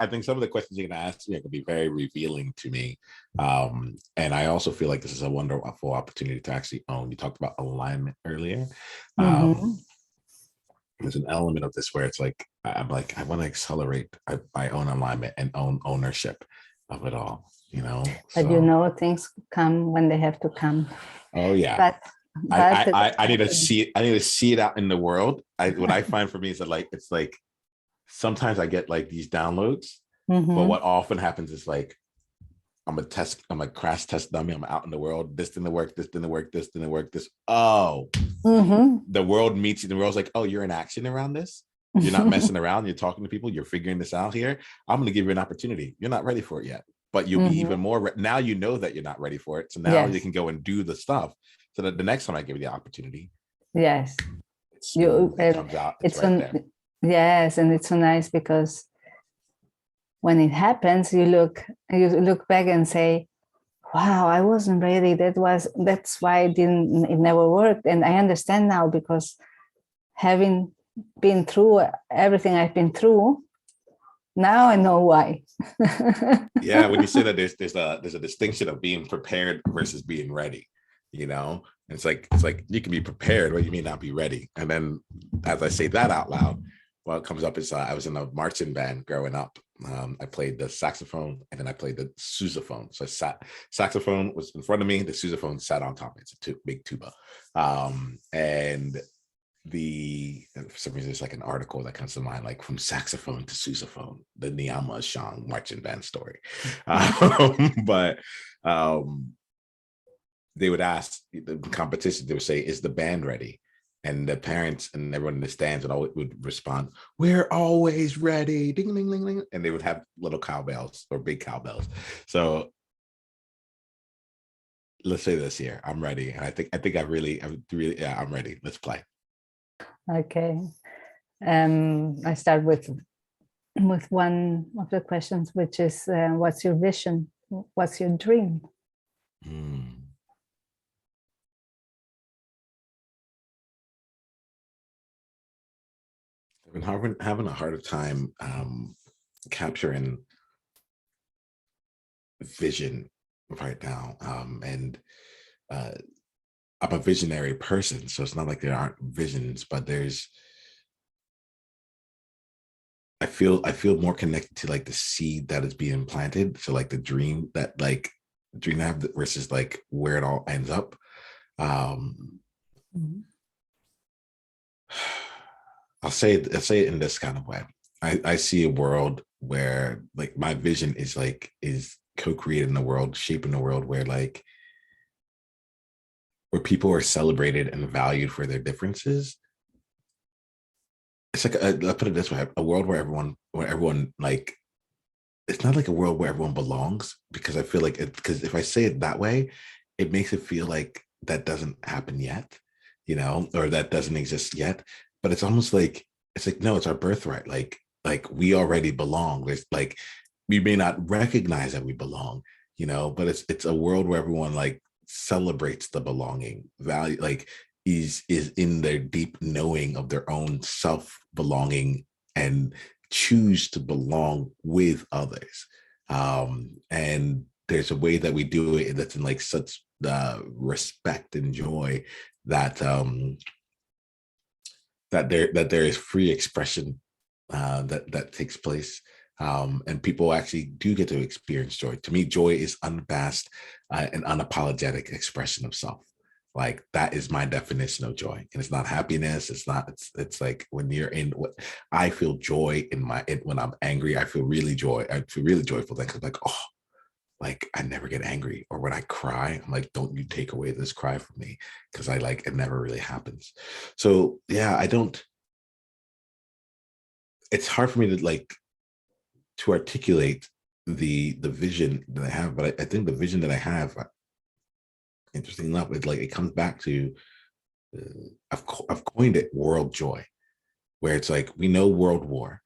I think some of the questions you're going to ask me can be very revealing to me. And I also feel like this is a wonderful opportunity to actually own. You talked about alignment earlier. There's an element of this where it's like, I want to accelerate my own alignment and own ownership of it all, you know? But so, things come when they have to come. Oh yeah. But I need to see it. I need to see it out in the world. What I find for me is that it's like, sometimes I get like these downloads, but what often happens is like, I'm a crash test dummy. I'm out in the world. This didn't work. This didn't work. This didn't work. The world meets you. The world's like, oh, you're in action around this. You're not messing around. You're talking to people. You're figuring this out here. I'm going to give you an opportunity. You're not ready for it yet, but you'll be even more. Now you know that you're not ready for it. So now you can go and do the stuff. So that the next time I give you the opportunity, yes, it comes out. It's right there. Yes, and it's so nice because when it happens, you look back and say, wow, I wasn't ready. That's why it never worked. And I understand now, because having been through everything I've been through, now I know why. Yeah, when you say that there's a distinction of being prepared versus being ready, you know? And it's like you can be prepared, but you may not be ready. And then as I say that out loud, what comes up is I was in a marching band growing up. I played the saxophone and then I played the sousaphone. So saxophone was in front of me, the sousaphone sat on top. It's a big tuba. And for some reason, it's like an article that comes to mind, like from saxophone to sousaphone, the Niiamah Ashong marching band story. But they would ask the competition, they would say, is the band ready? And the parents and everyone in the stands would respond, we're always ready, ding, ding, ding, ding. And they would have little cowbells or big cowbells. So let's say this here, I'm ready. And I think I'm really, I'm ready. Let's play. Okay. I start with one of the questions, which is, what's your vision? What's your dream? I've been having a harder time capturing vision right now. And I'm a visionary person, so it's not like there aren't visions, but I feel more connected to like the seed that is being planted. So like the dream I have versus like where it all ends up. I'll say it in this kind of way. I see a world where like my vision is co-creating the world, shaping the world where people are celebrated and valued for their differences. It's like, I'll put it this way, a world where everyone like, it's not like a world where everyone belongs, because I feel like because if I say it that way, it makes it feel like that doesn't happen yet, you know, or that doesn't exist yet. But it's almost like, no, it's our birthright. Like we already belong. There's like, we may not recognize that we belong, you know, but it's a world where everyone like celebrates the belonging value, like is in their deep knowing of their own self belonging and choose to belong with others. And there's a way that we do it that's in like such respect and joy that that there is free expression that takes place. And people actually do get to experience joy. To me, joy is unmasked and unapologetic expression of self. Like that is my definition of joy. And it's not happiness. It's like when you're in what I feel joy when I'm angry, I feel really joyful then, because like, oh, like I never get angry. Or when I cry, I'm like, don't you take away this cry from me, because I like it never really happens. So yeah, it's hard for me to articulate the vision that I have, but I think the vision that I have, interesting enough, it's like it comes back to I've coined it world joy, where it's like we know world war,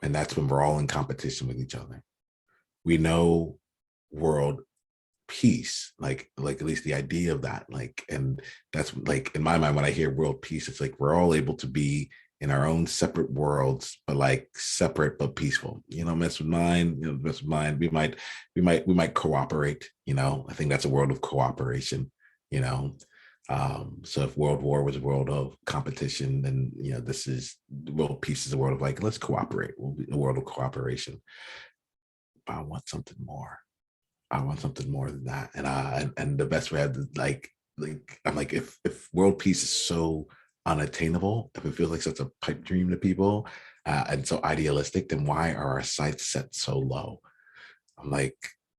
and that's when we're all in competition with each other. We know world peace, like at least the idea of that, like, and that's like in my mind when I hear world peace, it's like we're all able to be in our own separate worlds, but like separate but peaceful. You know, mess with mine, you know, mess with mine. We might cooperate. You know, I think that's a world of cooperation. You know, so if World War was a world of competition, then you know this is world peace is a world of like let's cooperate. We'll be a world of cooperation. But I want something more. I want something more than that. And the best way I had like I'm like if world peace is so unattainable, if it feels like such a pipe dream to people and so idealistic, then why are our sights set so low? I'm like,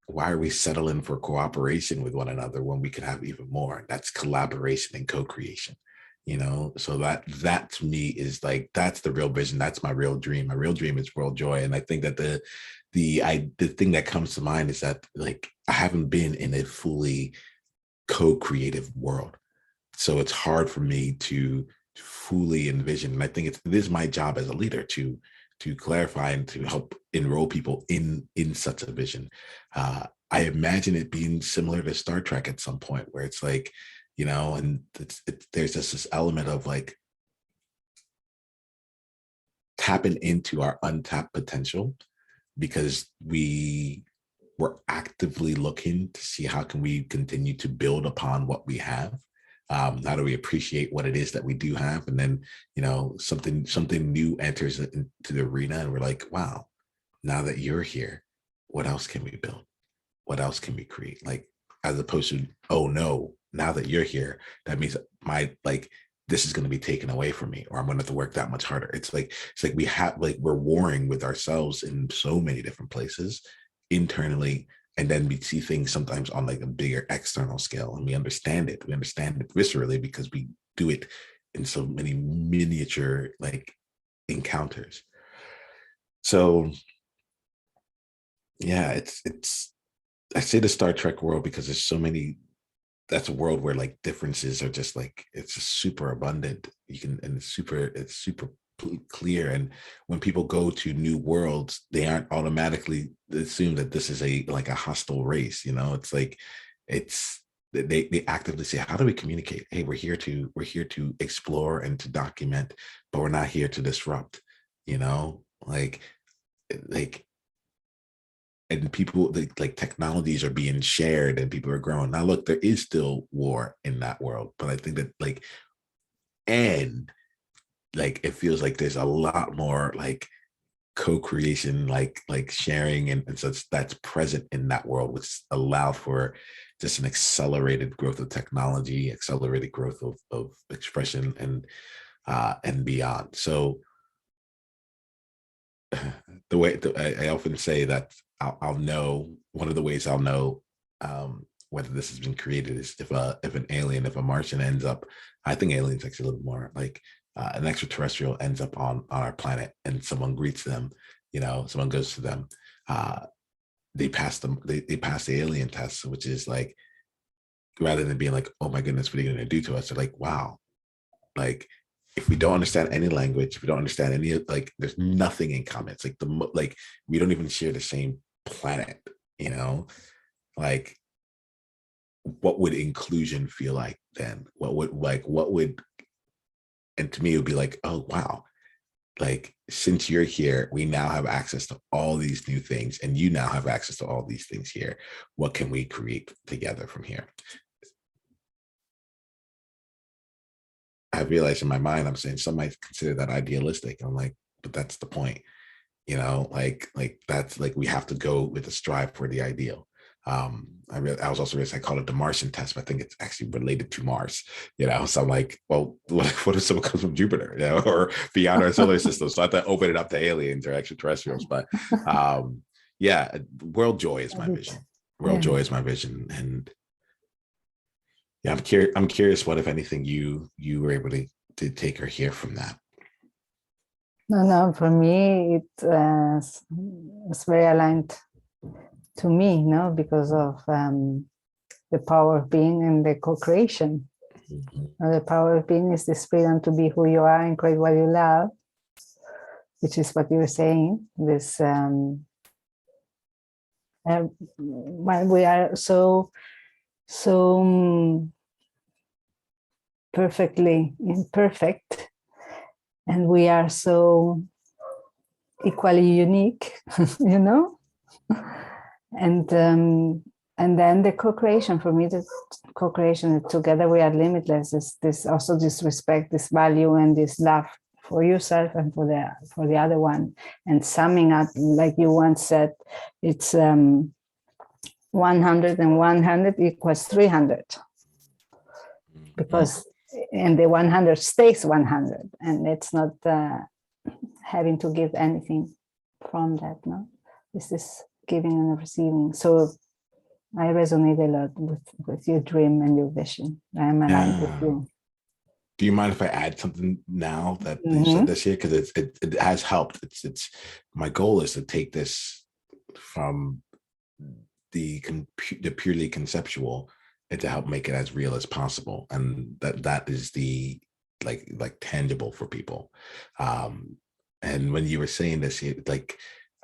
why are we settling for cooperation with one another when we could have even more? That's collaboration and co-creation, you know. So that to me is like that's the real vision. That's my real dream. My real dream is world joy. And I think that the thing that comes to mind is that like I haven't been in a fully co-creative world. So it's hard for me to fully envision. And I think it is my job as a leader to clarify and to help enroll people in such a vision. I imagine it being similar to Star Trek at some point, where it's like, you know, and there's just this element of like tapping into our untapped potential because we're actively looking to see how can we continue to build upon what we have. How do we appreciate what it is that we do have? And then, you know, something new enters into the arena and we're like, wow, now that you're here, what else can we build? What else can we create? Like, as opposed to, oh no, now that you're here, that means this is going to be taken away from me, or I'm going to have to work that much harder. It's like we're warring with ourselves in so many different places internally, and then we see things sometimes on like a bigger external scale, and we understand it viscerally because we do it in so many miniature like encounters. So yeah, it's I say the Star Trek world because there's so many. That's a world where like differences are just like it's just super abundant. You can and it's super clear. And when people go to new worlds, they aren't automatically assume that this is a like a hostile race. You know, it's like it's they actively say, how do we communicate? Hey, we're here to explore and to document, but we're not here to disrupt. You know, like and people like technologies are being shared and people are growing. Now look, there is still war in that world, but I think that and like it feels like there's a lot more like co-creation, like sharing and such that's present in that world, which allow for just an accelerated growth of technology, accelerated growth of expression and beyond. So the way I often say that I'll know one of the ways I'll know whether this has been created is if a Martian ends up, I think aliens actually a little more like an extraterrestrial ends up on our planet and someone greets them, you know, someone goes to them, they pass they pass the alien test, which is like rather than being like, oh my goodness, what are you going to do to us? They're like, wow, like if we don't understand any language, if we don't understand any like there's nothing in common. It's like like we don't even share the same planet, you know? Like what would inclusion feel like then? What would and to me it would be like, oh wow, like since you're here, we now have access to all these new things and you now have access to all these things here. What can we create together from here? I realized in my mind, I'm saying some might consider that idealistic. I'm like, but that's the point, you know, like that's like we have to go with the strive for the ideal. I was also I call it the Martian test, but I think it's actually related to Mars, you know. So I'm like, well, what if someone comes from Jupiter, you know, or beyond our solar system? So I have to open it up to aliens or extraterrestrials. But yeah, world joy is A my bit. vision. World Yeah. joy is my vision, and yeah, I'm curious what, if anything, you were able to take or hear from that. No, for me, it's very aligned to me, no, because of the power of being and the co-creation. Mhm. The power of being is this freedom to be who you are and create what you love, which is what you were saying. This when we are so perfectly imperfect, and we are so equally unique, you know. And then the co-creation, for me, the co-creation, together we are limitless, is this also this respect, this value, and this love for yourself and for the other one. And summing up, like you once said, it's 100 and 100 equals 300, because and the 100 stays 100, and it's not having to give anything from that. No, this is giving and receiving. So I resonate a lot with your dream and your vision. I am aligned with you. Do you mind if I add something now that you said this here? Because it has helped. It's my goal is to take this from the purely conceptual and to help make it as real as possible, and that is the like tangible for people. And when you were saying this, like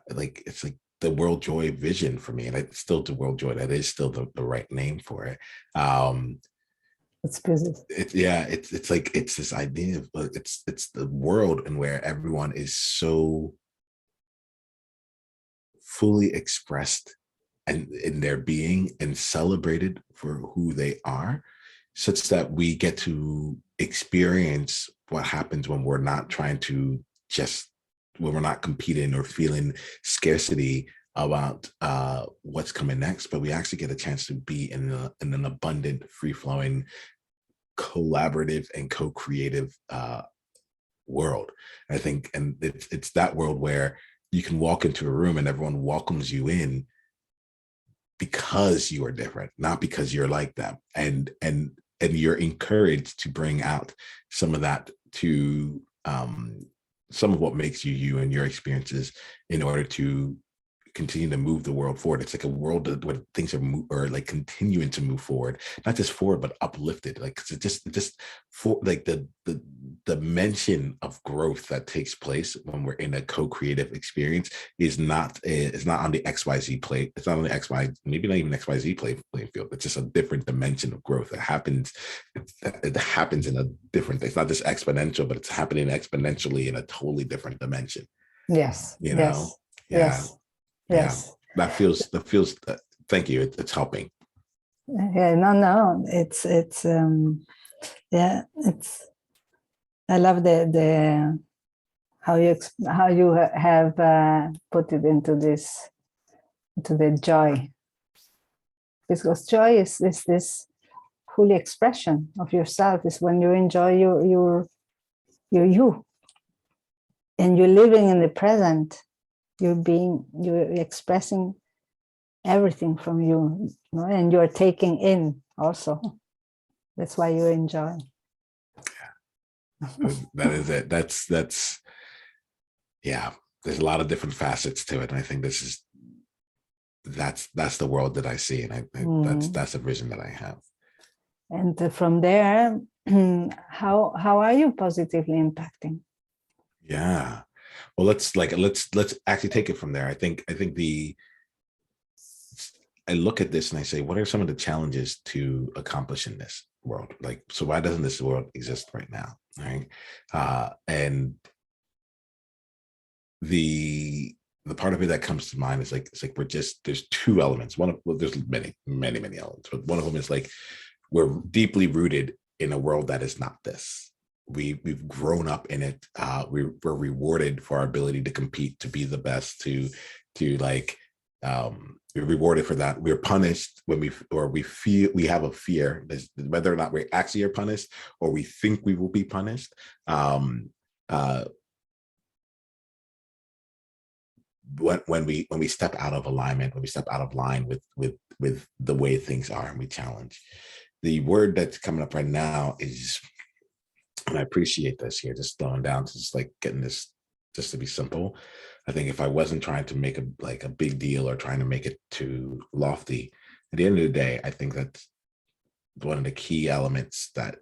it's like the World Joy vision for me, and it's still the World Joy. That is still the right name for it. It's busy. It's like it's this idea of it's the world and where everyone is so fully expressed and in their being and celebrated for who they are, such that we get to experience what happens when we're not trying to when we're not competing or feeling scarcity about what's coming next, but we actually get a chance to be in an abundant, free-flowing, collaborative and co-creative world. I think, and it's that world where you can walk into a room and everyone welcomes you in because you are different, not because you're like them, and you're encouraged to bring out some of that to some of what makes you you and your experiences in order to continue to move the world forward. It's like a world where things are like continuing to move forward, not just forward, but uplifted. Like it just for like the dimension of growth that takes place when we're in a co-creative experience is not on the XYZ plate. It's not on the XY, maybe not even XYZ playing field. It's just a different dimension of growth that happens. It happens in a different, it's not just exponential, but it's happening exponentially in a totally different dimension. Yes. You know? Yes. Yes. Yeah, that feels thank you. It's helping. Yeah, no, it's yeah, it's, I love the how you have put it into the joy, because joy is this fully expression of yourself. Is when you enjoy your you, and you're living in the present. You're expressing everything from you, and you're taking in also. That's why you enjoy. Yeah, that is it. That's yeah. There's a lot of different facets to it, and I think that's the world that I see, and that's a vision that I have. And from there, how are you positively impacting? Yeah. Well, let's actually take it from there. I think I look at this and I say, what are some of the challenges to accomplish in this world? Like, so why doesn't this world exist right now? Right. And the part of it that comes to mind is like, it's like there's two elements. There's many elements, but one of them is like, we're deeply rooted in a world that is not this. We've grown up in it. We're rewarded for our ability to compete, to be the best, to like, we're rewarded for that. We're punished when we feel we have a fear, whether or not we actually are punished or we think we will be punished. When we step out of alignment, when we step out of line with the way things are, and we challenge. The word that's coming up right now is, and I appreciate this here, just throwing down to just like getting this just to be simple. I think if I wasn't trying to make a big deal or trying to make it too lofty, at the end of the day, I think that's one of the key elements that's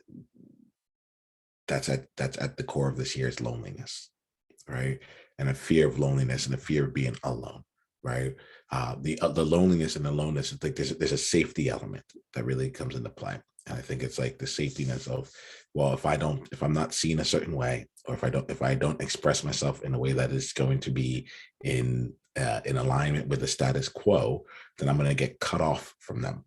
at the core of this year is loneliness, right? And a fear of loneliness and a fear of being alone, right? The loneliness and the aloneness, I think there's a safety element that really comes into play. And I think it's like the safetiness of, well, if I'm not seen a certain way, or if I don't express myself in a way that is going to be in alignment with the status quo, then I'm going to get cut off from them,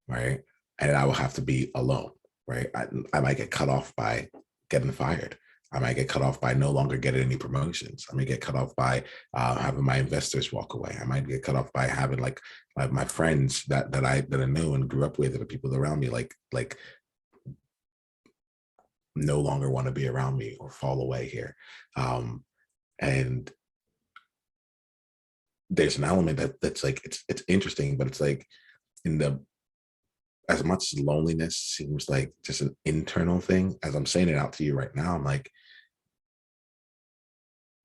right? And I will have to be alone, right? I might get cut off by getting fired. I might get cut off by no longer getting any promotions. I might get cut off by having my investors walk away. I might get cut off by having like my friends that I knew and grew up with, and the people around me, like no longer want to be around me or fall away here. And there's an element that's like it's interesting, but it's like in the as much as loneliness seems like just an internal thing, as I'm saying it out to you right now, I'm like,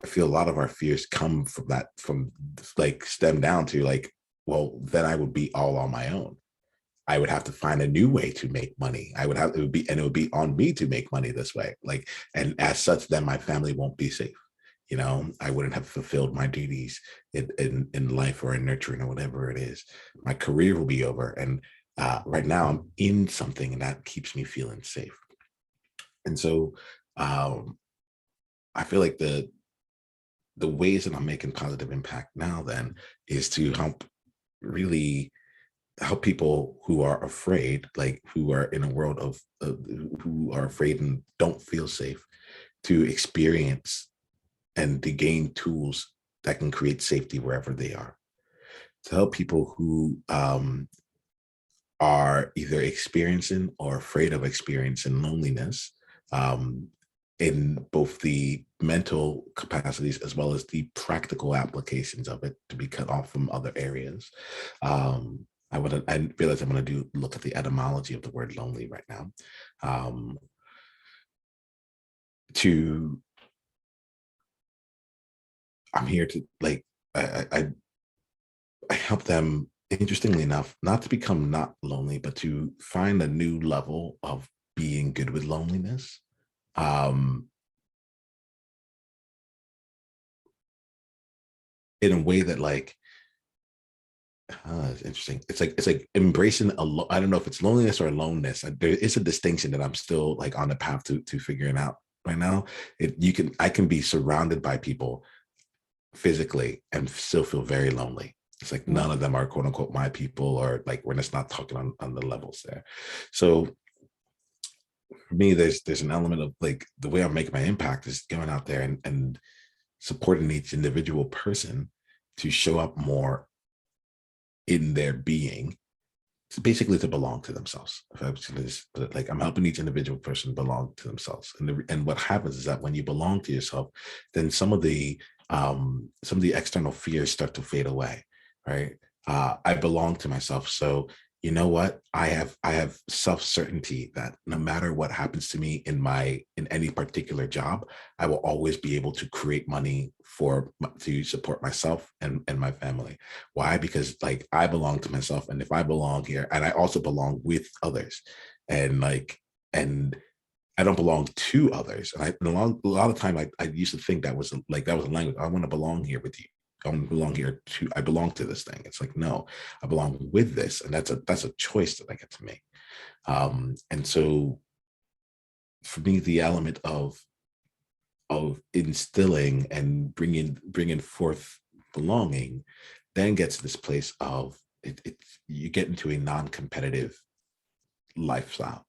I feel a lot of our fears come from that, from like stem down to like, well, then I would be all on my own. I would have to find a new way to make money. It would be on me to make money this way. Like, and as such, then my family won't be safe. You know, I wouldn't have fulfilled my duties in life or in nurturing or whatever it is. My career will be over. And right now I'm in something that keeps me feeling safe. And so um, I feel like the ways that I'm making positive impact now then is to really help people who are afraid, like who are in a world of who are afraid and don't feel safe, to experience and to gain tools that can create safety wherever they are. To help people who are either experiencing or afraid of experiencing loneliness, um, in both the mental capacities as well as the practical applications of it, to be cut off from other areas. I realize I'm going to look at the etymology of the word lonely right now. Um, to I'm here to like I help them, interestingly enough, not to become not lonely, but to find a new level of being good with loneliness. Um, in a way that like it's interesting. It's like embracing I don't know if it's loneliness or aloneness. There is a distinction that I'm still like on the path to figuring out right now. I can be surrounded by people physically and still feel very lonely. It's like none of them are quote unquote my people, or like we're just not talking on the levels there. So for me, there's an element of like the way I'm making my impact is going out there and supporting each individual person to show up more in their being, basically to belong to themselves. If I was to just put it, like I'm helping each individual person belong to themselves. And what happens is that when you belong to yourself, then some of the external fears start to fade away, right? I belong to myself. So you know what? I have self-certainty that no matter what happens to me in any particular job, I will always be able to create money to support myself and my family. Why? Because like I belong to myself, and if I belong here, and I also belong with others, and like and I don't belong to others. And a lot of time I used to think that was a language. I want to belong here with you. I want to belong here to. I belong to this thing. It's like no, I belong with this, and that's a choice that I get to make. And so for me, the element of instilling and bringing forth belonging then gets to this place of you get into a non-competitive lifestyle.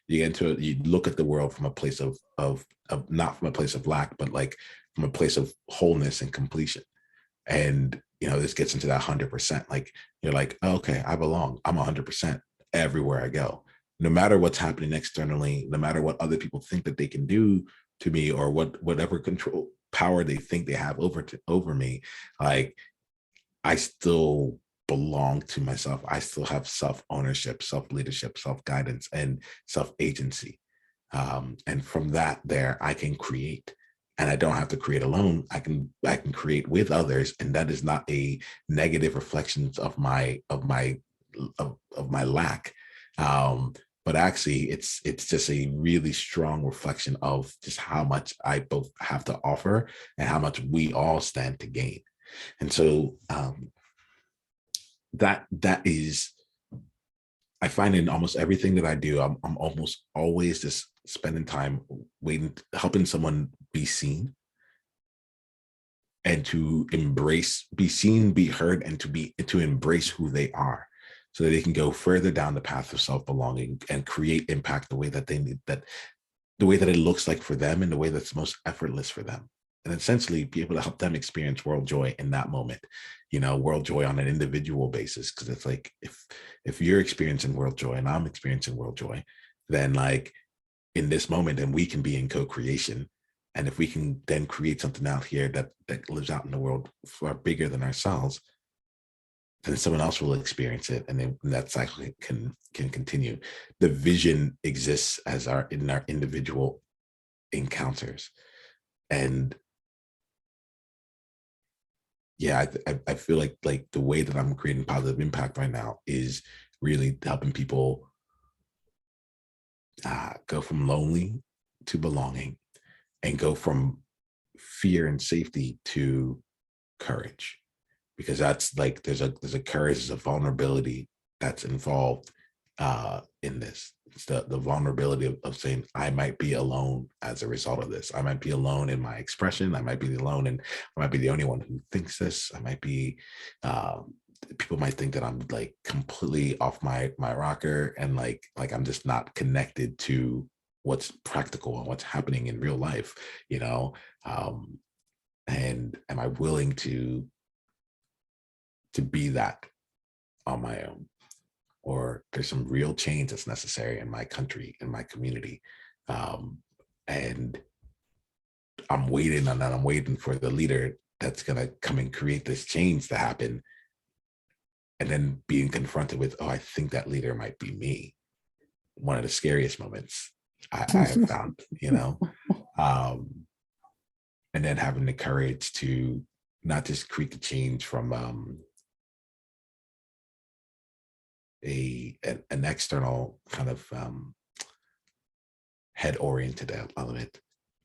You look at the world from a place of not from a place of lack, but like from a place of wholeness and completion. And this gets into that 100%. Like you're like, oh, okay, I belong. I'm 100% everywhere I go, no matter what's happening externally, no matter what other people think that they can do to me, or whatever control power they think they have over me. Like I still belong to myself. I still have self-ownership, self-leadership, self-guidance, and self-agency. And from that there, I can create. And I don't have to create alone. I can create with others. And that is not a negative reflection of my lack. But actually it's just a really strong reflection of just how much I both have to offer and how much we all stand to gain. And so that is I find in almost everything that I do, I'm almost always just spending time waiting, helping someone be seen and to embrace, be seen, be heard, and to embrace who they are, so that they can go further down the path of self-belonging and create impact the way that they need, that the way that it looks like for them, and the way that's most effortless for them, and essentially be able to help them experience world joy in that moment, world joy on an individual basis. Because it's like, if you're experiencing world joy and I'm experiencing world joy, then like in this moment, and we can be in co-creation. And if we can then create something out here that lives out in the world far bigger than ourselves, then someone else will experience it, and then that cycle can continue. The vision exists as in our individual encounters. And yeah, I feel like the way that I'm creating positive impact right now is really helping people go from lonely to belonging, and go from fear and safety to courage. Because that's like, there's a courage, there's a vulnerability that's involved in this. It's the vulnerability of saying, I might be alone as a result of this. I might be alone in my expression. I might be alone, and I might be the only one who thinks this. I might be, people might think that I'm like completely off my rocker, and like I'm just not connected to what's practical and what's happening in real life, and am I willing to be that on my own? Or there's some real change that's necessary in my country, in my community. And I'm waiting on that. I'm waiting for the leader that's going to come and create this change to happen. And then being confronted with, oh, I think that leader might be me. One of the scariest moments I have found, and then having the courage to not just create the change from an external kind of head-oriented element,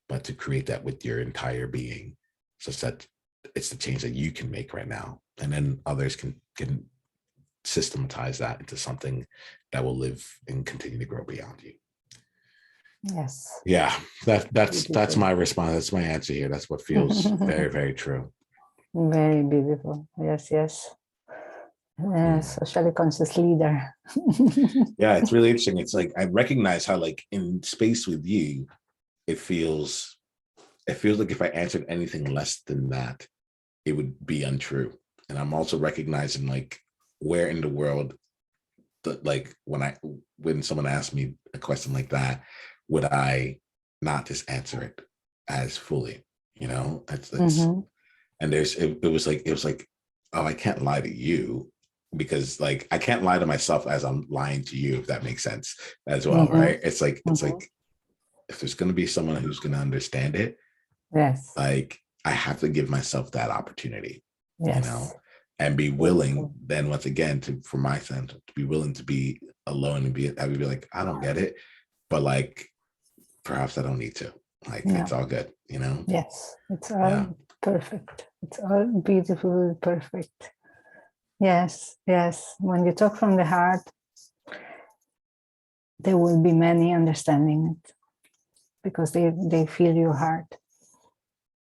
but to create that with your entire being, such that it's the change that you can make right now, and then others can systematize that into something that will live and continue to grow beyond you. Yes. Yeah, that's my response. That's my answer here. That's what feels very, very true. Very beautiful. Yes, yes. Socially conscious leader. Yeah, it's really interesting. It's like, I recognize how, like, in space with you, it feels like if I answered anything less than that, it would be untrue. And I'm also recognizing, like, where in the world that, like, when someone asks me a question like that, would I not just answer it as fully? And it was like, oh, I can't lie to you, because like I can't lie to myself as I'm lying to you, if that makes sense as well, right? It's like if there's going to be someone who's going to understand it, yes, like I have to give myself that opportunity, yes, and be willing then, once again, for my sense, to be willing to be alone and I would be like, I don't get it, but like perhaps I don't need to. Like, it's all good, Yes, it's all perfect. It's all beautiful, perfect. Yes, yes. When you talk from the heart, there will be many understanding it, because they feel your heart.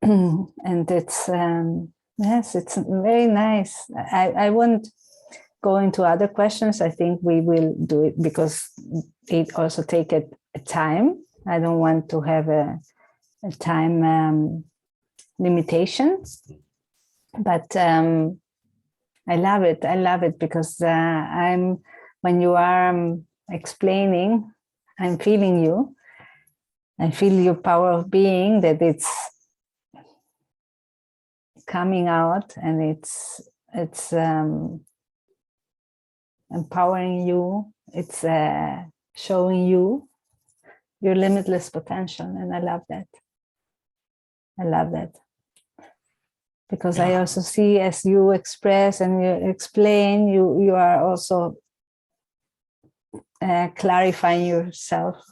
And it's yes, it's very nice. I won't go into other questions. I think we will do it, because it also take a time. I don't want to have a time limitation, but I love it. I love it, because when you are explaining, I'm feeling you. I feel your power of being, that it's coming out, and it's empowering you. It's showing you your limitless potential, and I love that. I love that, because I also see, as you express and you explain, you are also clarifying yourself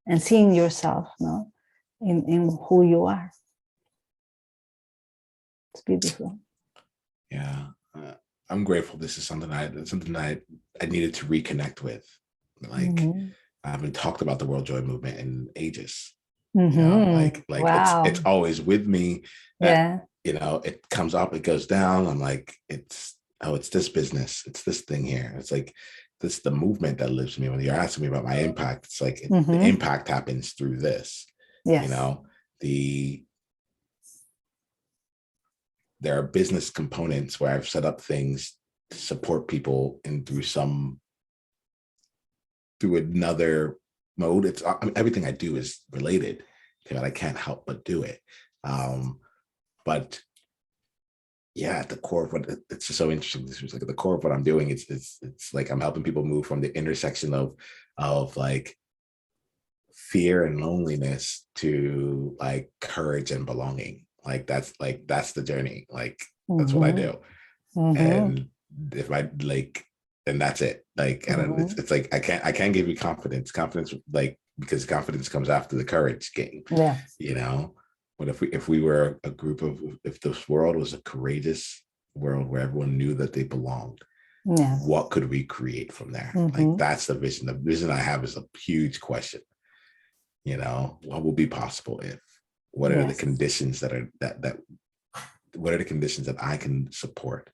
and seeing yourself, in who you are. It's beautiful. Yeah, I'm grateful. This is something I needed to reconnect with. Like, I haven't talked about the World Joy Movement in ages. You know, like it's Wow. always with me. Yeah. You know, it comes up, it goes down. I'm like, it's this business, it's this thing here. It's like this the movement that lives in me. When you're asking me about my impact, it's like the impact happens through this. You Yes. know, there are business components where I've set up things to support people and through another mode. It's I mean, everything I do is related to it. I can't help but do it. But yeah, at the core of what it's just so interesting. This was like at the core of what I'm doing. It's like I'm helping people move from the intersection of like fear and loneliness to like courage and belonging. Like that's the journey. Like that's what I do. And if I like, and that's it. Like, and it's like I can't give you confidence, like because confidence comes after the courage game. Yeah. You know, but if we were a group of, if this world was a courageous world where everyone knew that they belonged, Yeah. what could we create from there? Like that's the vision. The vision I have is a huge question. You know, what will be possible if? What are the conditions that are that what are the conditions that I can support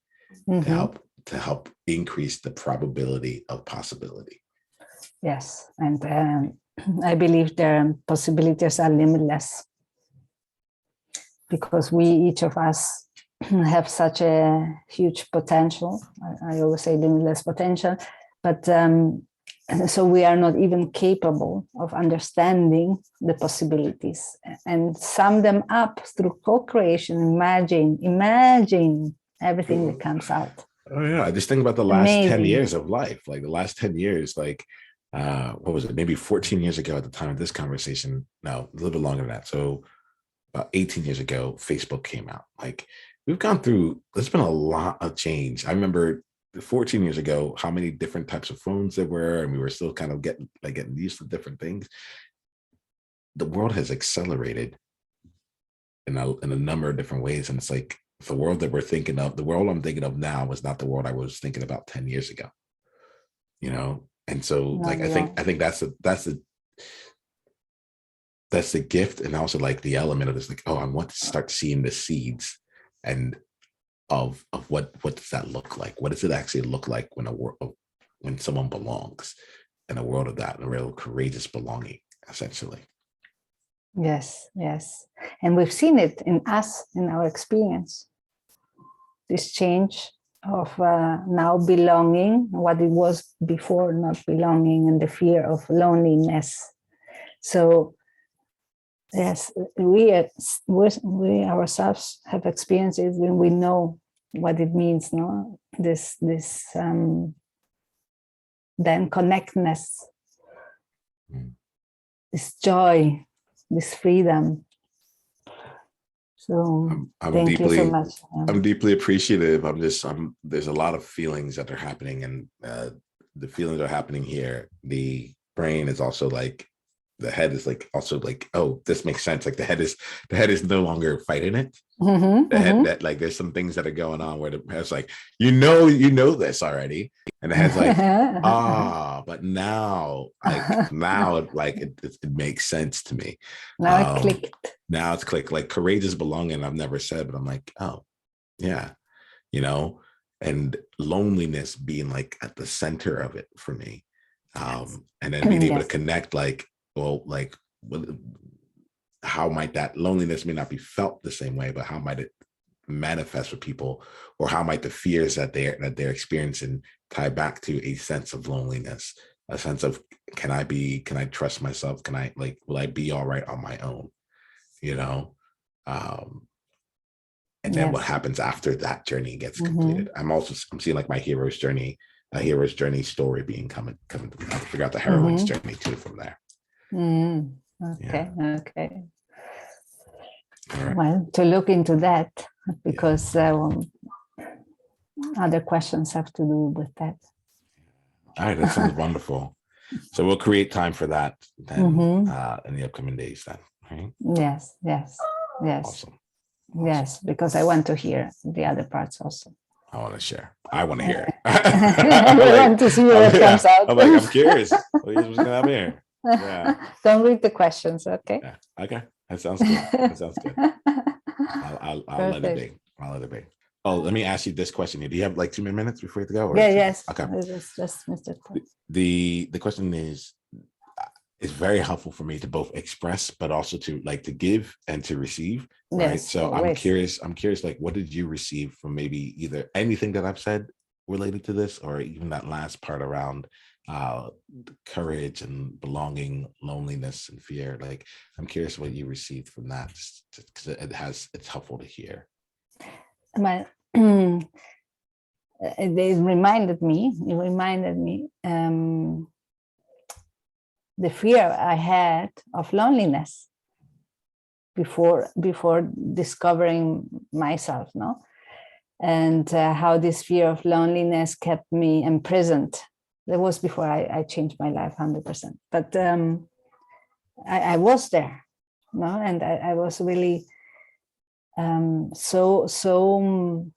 to help increase the probability of possibility? Yes, and I believe the possibilities are limitless because we, each of us, have such a huge potential. I always say limitless potential, but so we are not even capable of understanding the possibilities and sum them up through co-creation. Imagine everything that comes out. Oh yeah, I just think about the last 10 years of life. Like the last 10 years, like what was it? Maybe 14 years ago at the time of this conversation. No, a little bit longer than that. So about 18 years ago, Facebook came out. Like we've gone through, there's been a lot of change. I remember 14 years ago, how many different types of phones there were, and we were still kind of getting used to different things. The world has accelerated in a number of different ways. And it's like the world that we're thinking of, the world I'm thinking of now was not the world I was thinking about 10 years ago. You know? And so like I think that's the gift, and also like the element of this, like, oh, I want to start seeing the seeds and of what does that look like? What does it actually look like when someone belongs in a world of that, a real courageous belonging, essentially. Yes, yes. And we've seen it in us, in our experience. This change of now belonging, what it was before not belonging, and the fear of loneliness. So yes, we ourselves have experienced it when we know what it means, no? This then connectedness, this joy, this freedom. So thank you so much. I'm deeply appreciative. There's a lot of feelings that are happening, and the feelings are happening here. The brain is also like, the head is like also like, oh, this makes sense. Like the head is no longer fighting it. The head, that like there's some things that are going on where the head's like, you know this already, and the head's like, but now it makes sense to me. Now it clicked. Now it's clicked. Like courageous belonging, I've never said, but I'm like, oh yeah, you know, and loneliness being like at the center of it for me, and then being able to connect, like, well, like, how might that loneliness may not be felt the same way, but how might it manifest for people, or how might the fears that they're experiencing tie back to a sense of loneliness, a sense of, can I trust myself? Can I, like, will I be all right on my own? You know? And then what happens after that journey gets completed? I'm seeing like my hero's journey, a hero's journey story being coming. I figure out the heroine's journey too from there. Okay. Okay. Right. Well, to look into that, because other questions have to do with that. All right, that sounds wonderful. So we'll create time for that then in the upcoming days then, right? Yes. Awesome. Yes, because I want to hear the other parts also. I want to share. I want to hear it. I want to see what comes out. I'm like, I'm curious. What's going to happen here? Yeah. Don't read the questions, okay? Yeah. Okay. That sounds good. That sounds good. I'll let it be. I'll let it be. Oh, let me ask you this question. Do you have like 2 minutes before you have to go? Or Yes. Okay. Just Mr. The question is, it's very helpful for me to both express, but also to like to give and to receive. Right. Yes, So always. I'm curious, like, what did you receive from maybe either anything that I've said related to this, or even that last part around courage and belonging, loneliness and fear? Like, I'm curious what you received from that, because it's helpful to hear. It reminded me the fear I had of loneliness before discovering myself, no? And how this fear of loneliness kept me imprisoned. That was before I changed my life 100%. But I was there, no? And I was really so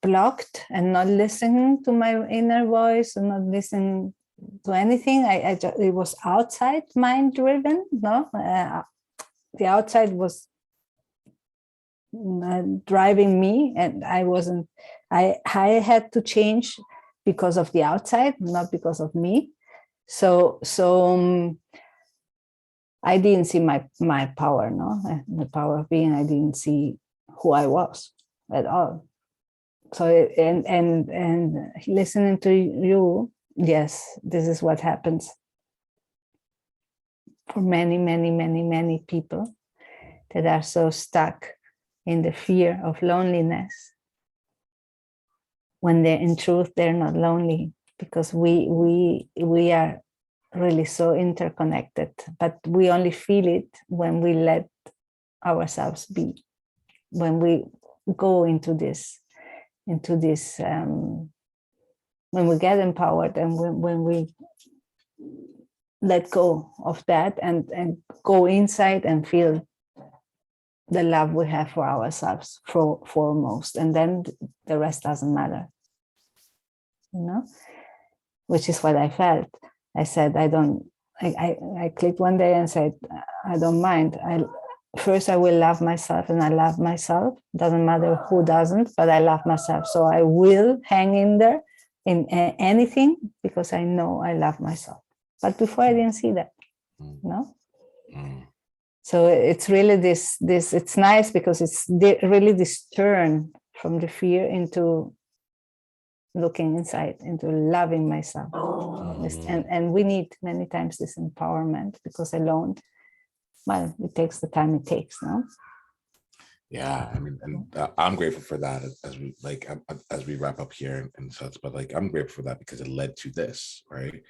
blocked and not listening to my inner voice and not listening to anything. It was outside mind driven, no? The outside was driving me, and I had to change because of the outside, not because of me. So I didn't see my power, no? The power of being. I didn't see who I was at all. So and listening to you, yes, this is what happens for many people that are so stuck in the fear of loneliness, when in truth they're not lonely, because we are really so interconnected, but we only feel it when we let ourselves be, when we go into this when we get empowered, and when we let go of that and go inside and feel the love we have for ourselves foremost, and then the rest doesn't matter, which is what I felt. I said, I clicked one day and said, I don't mind. First I will love myself, and I love myself. Doesn't matter who doesn't, but I love myself. So I will hang in there in anything, because I know I love myself. But before I didn't see that, no? So it's really this, it's nice because it's really this turn from the fear into looking inside, into loving myself. And we need many times this empowerment, because alone, well, it takes the time it takes, no? Yeah, I mean, and I'm grateful for that as we wrap up here and such. But like, I'm grateful for that because it led to this, right?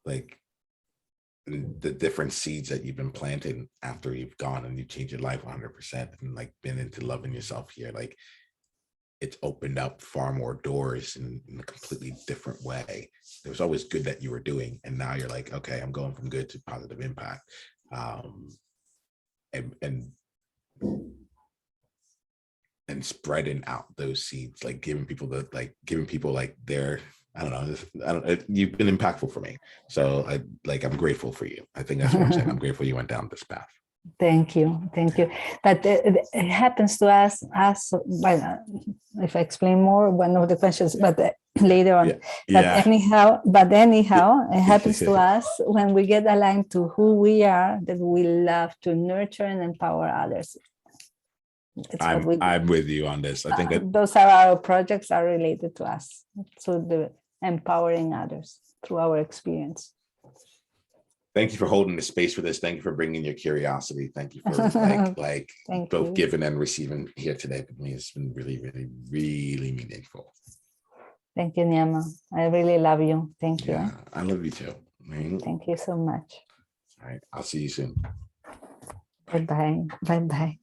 Like the different seeds that you've been planting after you've gone and you changed your life 100% and like been into loving yourself here. Like, it's opened up far more doors in a completely different way. There was always good that you were doing, and now you're like, okay, I'm going from good to positive impact. And spreading out those seeds, like giving people their, I don't know, you've been impactful for me. So I'm grateful for you. I think that's what I'm saying. I'm grateful you went down this path. Thank you. But it happens to us, well, if I explain more, one of the questions, but later on. Yeah. But anyhow, it happens to us when we get aligned to who we are, that we love to nurture and empower others. I'm with you on this. I think those are our projects, are related to us, to the empowering others through our experience. Thank you for holding the space for this. Thank you for bringing your curiosity. Thank you for both giving and receiving here today with me. It's been really, really, really meaningful. Thank you, Niiamah. I really love you. Thank you. Yeah, I love you too. Thank you so much. All right. I'll see you soon. Bye-bye. Bye-bye.